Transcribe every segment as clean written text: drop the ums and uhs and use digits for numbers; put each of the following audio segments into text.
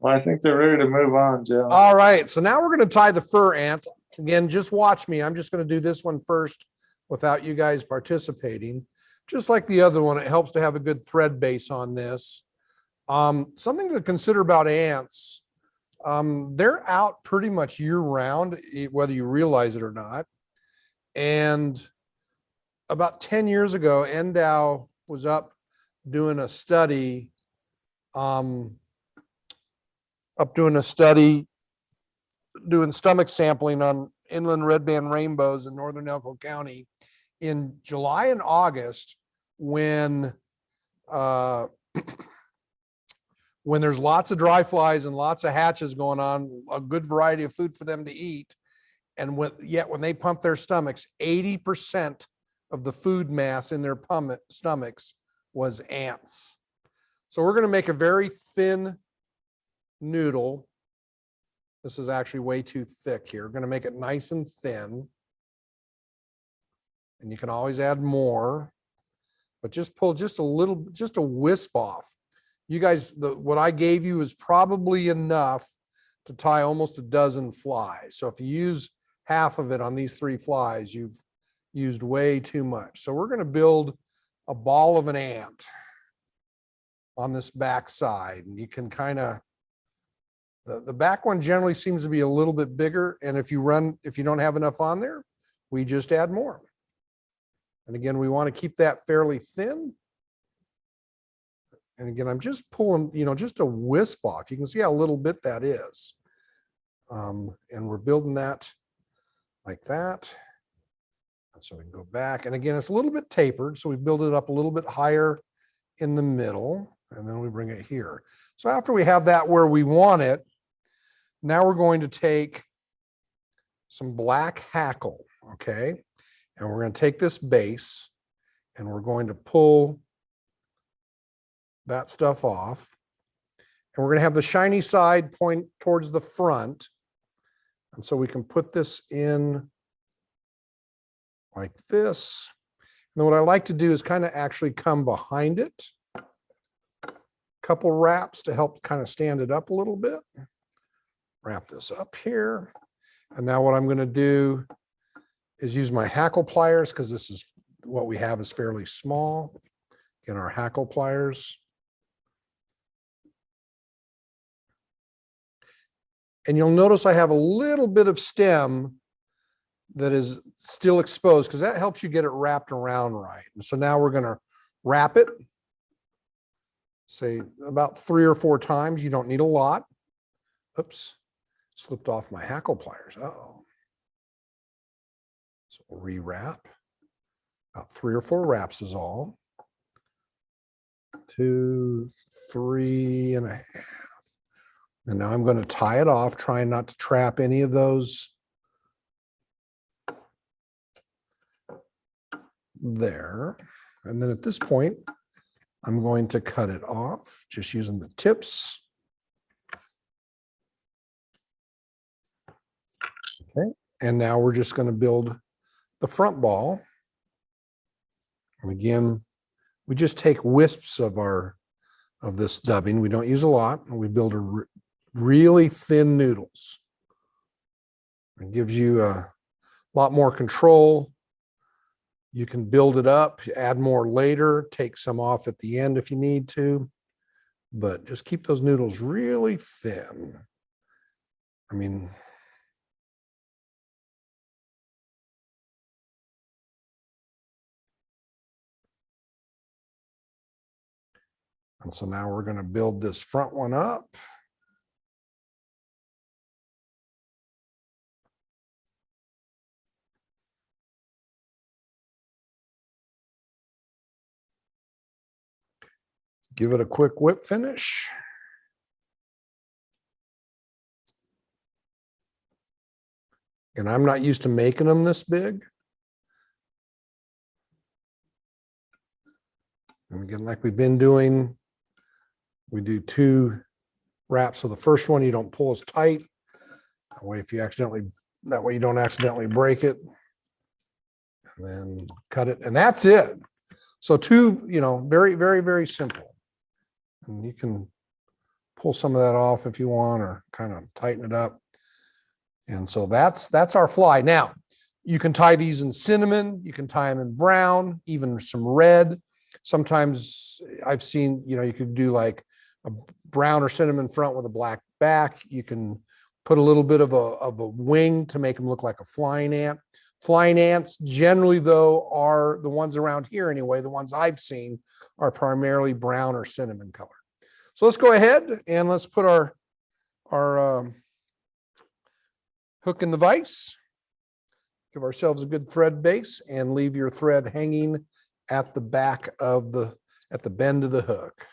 Well, I think they're ready to move on, Joe. All right, so now we're going to tie the FurAnt. Again, just watch me. I'm just going to do this one first without you guys participating. Just like the other one, it helps to have a good thread base on this. Something to consider about ants. They're out pretty much year round, whether you realize it or not. And about 10 years ago, Endow was up doing a study, doing stomach sampling on inland red band rainbows in northern Elko County in July and August, when when there's lots of dry flies and lots of hatches going on, a good variety of food for them to eat. And yet when they pump their stomachs, 80% of the food mass in their stomachs was ants. So we're going to make a very thin noodle. This is actually way too thick here. We're going to make it nice and thin. And you can always add more, but just pull just a little, just a wisp off. You guys, what I gave you is probably enough to tie almost a dozen flies. So if you use half of it on these 3 flies, you've used way too much. So we're going to build a ball of an ant on this back side. And you can kind of, the back one generally seems to be a little bit bigger. And if you don't have enough on there, we just add more. And again, we want to keep that fairly thin. And again, I'm just pulling, just a wisp off. You can see how little bit that is. And we're building that like that. And so we can go back. And again, it's a little bit tapered. So we build it up a little bit higher in the middle. And then we bring it here. So after we have that where we want it, now we're going to take some black hackle, okay? And we're going to take this base and we're going to pull that stuff off. And we're going to have the shiny side point towards the front. And so we can put this in like this. And then what I like to do is kind of actually come behind it. A couple wraps to help kind of stand it up a little bit. Wrap this up here. And now what I'm going to do is use my hackle pliers, because this is what we have is fairly small. Again, our hackle pliers. And you'll notice I have a little bit of stem that is still exposed, because that helps you get it wrapped around right. And so now we're going to wrap it, say about 3 or 4 times. You don't need a lot. Oops, slipped off my hackle pliers. Uh-oh. So we'll rewrap. About 3 or 4 wraps is all. 2, 3 and a half. And now I'm going to tie it off, trying not to trap any of those there. And then at this point, I'm going to cut it off, just using the tips. Okay, and now we're just going to build the front ball. And again, we just take wisps of this dubbing. We don't use a lot, and we build a really thin noodles. It gives you a lot more control. You can build it up, add more later, take some off at the end if you need to, but just keep those noodles really thin. I mean, and so now we're going to build this front one up. Give it a quick whip finish. And I'm not used to making them this big. And again, like we've been doing, we do 2 wraps. So the first one, you don't pull as tight. That way, that way you don't accidentally break it. And then cut it, and that's it. So 2, very, very, very simple. And you can pull some of that off if you want, or kind of tighten it up. And so that's our fly. Now, you can tie these in cinnamon, you can tie them in brown, even some red. Sometimes I've seen, you could do like a brown or cinnamon front with a black back. You can put a little bit of a wing to make them look like a flying ant. Flying ants generally, though, are the ones around here anyway, the ones I've seen are primarily brown or cinnamon color. So let's go ahead and let's put our hook in the vise. Give ourselves a good thread base and leave your thread hanging at the back of at the bend of the hook.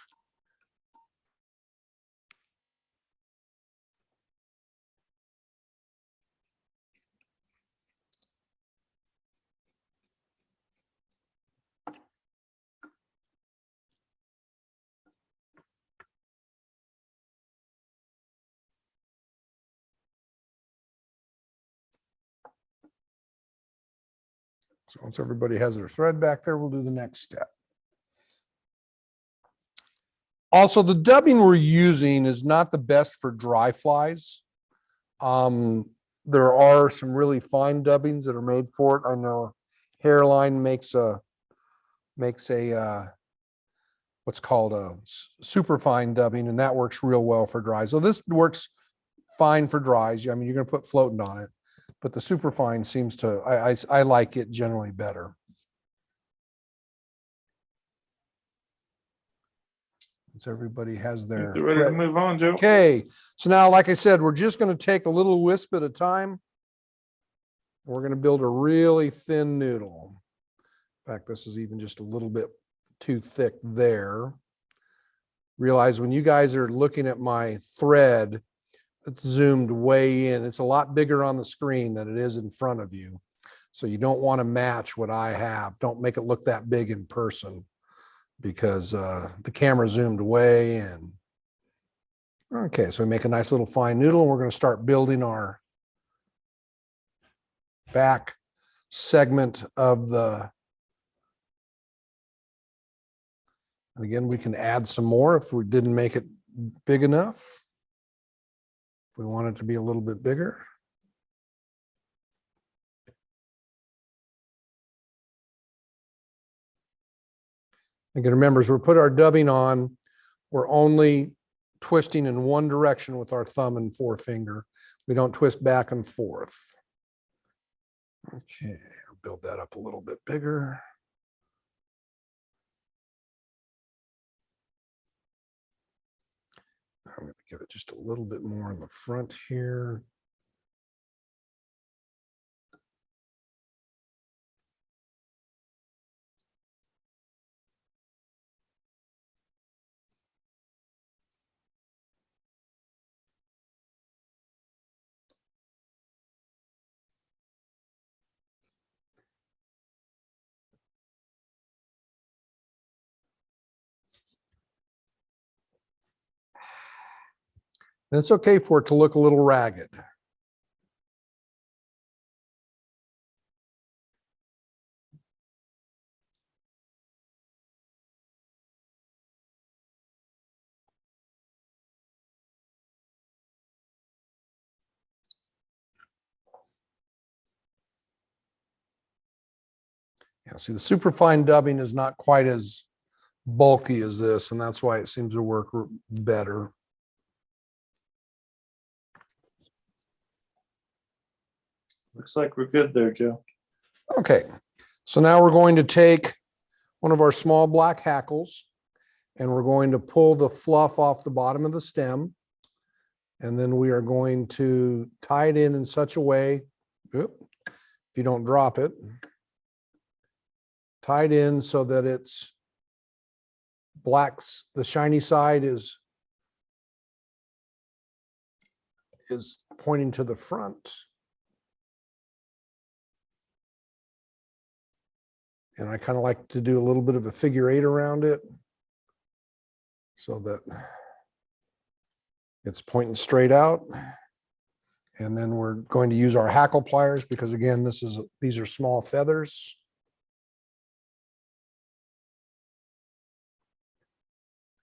So once everybody has their thread back there, we'll do the next step. Also, the dubbing we're using is not the best for dry flies. There are some really fine dubbings that are made for it. I know Hairline makes a what's called a super fine dubbing, and that works real well for dries. So this works fine for dries. I mean, you're going to put floating on it, but the super fine seems to, I like it generally better. So everybody has their They're ready to move on, Joe. Okay, so now, like I said, we're just going to take a little wisp at a time. We're going to build a really thin noodle. In fact, this is even just a little bit too thick there. Realize when you guys are looking at my thread, it's zoomed way in. It's a lot bigger on the screen than it is in front of you. So you don't want to match what I have. Don't make it look that big in person, because the camera zoomed way in. Okay, so we make a nice little fine noodle, and we're going to start building our back segment of the, and again, we can add some more if we didn't make it big enough. If we want it to be a little bit bigger. Again, remember, as we put our dubbing on, we're only twisting in one direction with our thumb and forefinger. We don't twist back and forth. Okay, I'll build that up a little bit bigger. I'm going to give it just a little bit more in the front here. And it's okay for it to look a little ragged. Yeah, see, the superfine dubbing is not quite as bulky as this, and that's why it seems to work better. Looks like we're good there, Joe. Okay, so now we're going to take one of our small black hackles, and we're going to pull the fluff off the bottom of the stem. And then we are going to tie it in such a way, if you don't drop it, tied in so that it's black, the shiny side is pointing to the front. And I kind of like to do a little bit of a figure 8 around it so that it's pointing straight out. And then we're going to use our hackle pliers because, again, these are small feathers.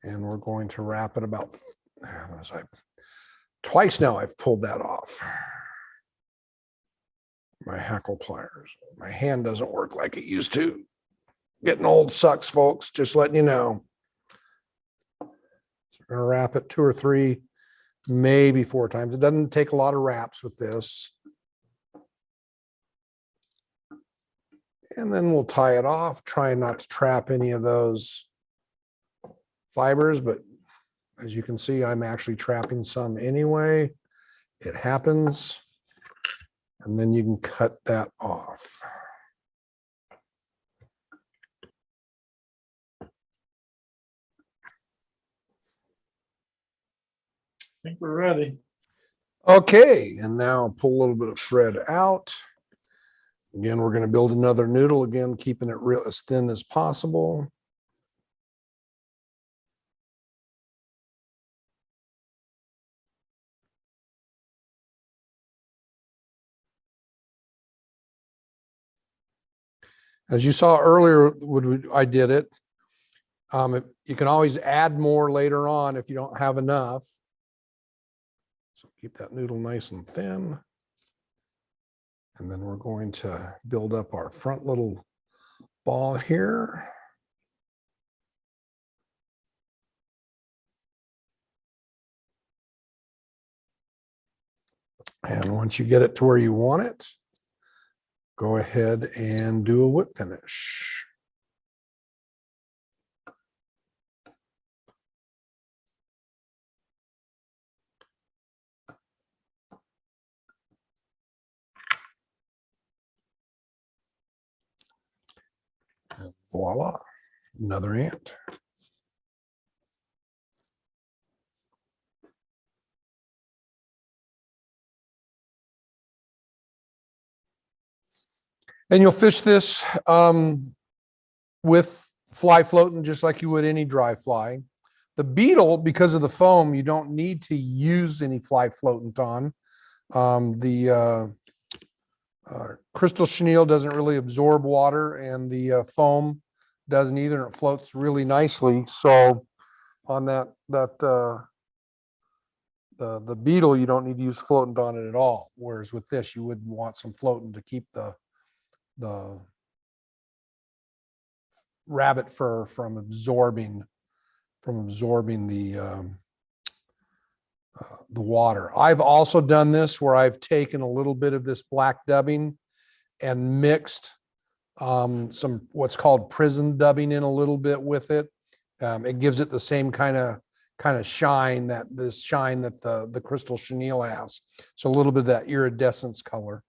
And we're going to wrap it about twice now I've pulled that off. My hackle pliers. My hand doesn't work like it used to. Getting old sucks, folks, just letting you know. So we're gonna wrap it 2 or 3, maybe 4 times. It doesn't take a lot of wraps with this. And then we'll tie it off, trying not to trap any of those fibers, but as you can see, I'm actually trapping some anyway. It happens. And then you can cut that off. I think we're ready. Okay, and now pull a little bit of thread out. Again, we're going to build another noodle, again, keeping it real as thin as possible. As you saw earlier, when I did it, you can always add more later on if you don't have enough. So keep that noodle nice and thin. And then we're going to build up our front little ball here. And once you get it to where you want it, go ahead and do a whip finish. And voila, another ant. And you'll fish this with fly floating just like you would any dry fly. The beetle, because of the foam, you don't need to use any fly floatant on. The crystal chenille doesn't really absorb water, and the foam doesn't either, and it floats really nicely. So on the beetle, you don't need to use floatant on it at all. Whereas with this, you would want some floatant to keep the rabbit fur from absorbing the water. I've also done this where I've taken a little bit of this black dubbing and mixed some what's called prison dubbing in a little bit with it. It gives it the same kind of shine that the crystal chenille has. So a little bit of that iridescence color.